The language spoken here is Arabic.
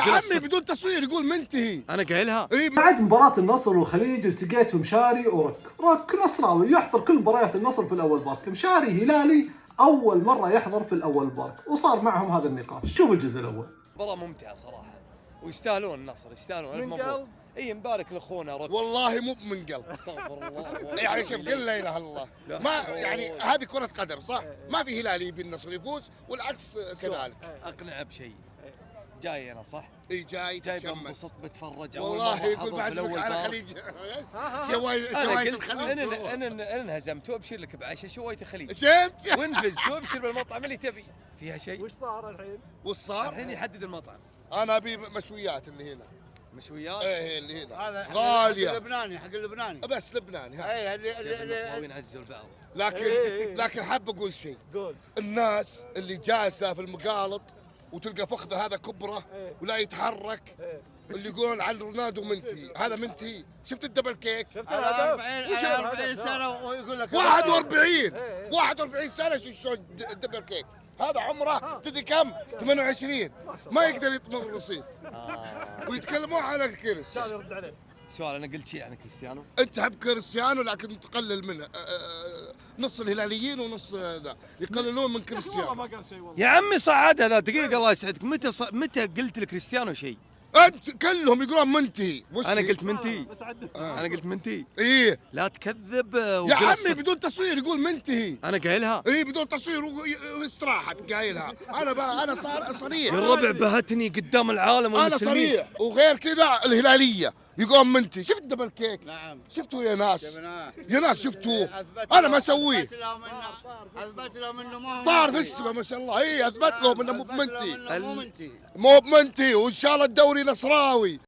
عمي بدون تصوير يقول منتهي. انا قايلها. بعد مباراة النصر والخليج التقيت بمشاري رك نصراوي يحضر كل مباريات النصر في الأول بارك، مشاري هلالي أول مرة يحضر في الأول بارك، وصار معهم هذا النقاش. شوف الجزء الأول. مباراة ممتعة صراحة، ويستاهلون النصر، يستاهلون. ألف مبروك. اي مبارك لاخونا رك. والله مو من قلب. استغفر الله. يعني شوف قل لا اله الا الله. ما يعني هذه كرة قدم صح؟ ما في هلالي يبي النصر يفوز والعكس كذلك. اقنع بشيء. جاي انا صح؟ اي جاي بنبسط بتفرج. والله يقول بعزمك على خليج شوية الخليج. انا انهزمت وابشر لك بعشاء شوية الخليج. شفت؟ وانفزت وابشر بالمطعم اللي تبي. فيها شيء؟ وش صار الحين؟ وش صار؟ الحين يحدد المطعم. انا ابي مشويات اللي هنا. مشويات؟ ايه اللي هنا هذا غالية. حق اللبناني، حق اللبناني بس لبناني. اي المصراويين عزوا البعض. لكن حاب اقول شيء. قول. الناس اللي جالسه في المقالط وتلقى فخذه هذا كبره ولا يتحرك، اللي يقولون عن رونالدو منتهي، هذا منتهي. شفت الدبل كيك؟ شفت على 40 سنه ويقول لك 41 سنه شلون الدبل كيك؟ هذا عمره تدري كم؟ 28. ما يقدر يطمر الرصيد. ويتكلمون عن الكرس. يرد عليه. سؤال، انا قلت شيء عن كريستيانو؟ انت تحب كريستيانو لكن تقلل منه. نص الهلاليين ونص ذا يقللون من كريستيانو. ما قال شيء والله. يا عمي صعد هذا دقيقة الله يسعدك. متى قلت لكريستيانو شيء؟ انت كلهم يقولون منتهي. انا قلت منتهي. بس عدل. انا قلت منتهي. ايه لا تكذب. يا عمي بدون تصوير يقول منتهي. انا قايلها. ايه بدون تصوير واستراحه قايلها. انا صريح. يا الربع بهتني قدام العالم انا والمسلمين. صريح. وغير كذا الهلاليه يقول منتهي. شفت دبل كيك؟ نعم شفتوا يا ناس؟ شفناه. يا ناس شفتوه؟ انا ما اسويه. اثبت لهم انه ما هو طار في السماء ما شاء الله. ايه اثبت لهم انه مو أثبت لهم بمنتهي. إنه مو منتهي. مو بمنتهي، وان شاء الله الدوري نصراوي.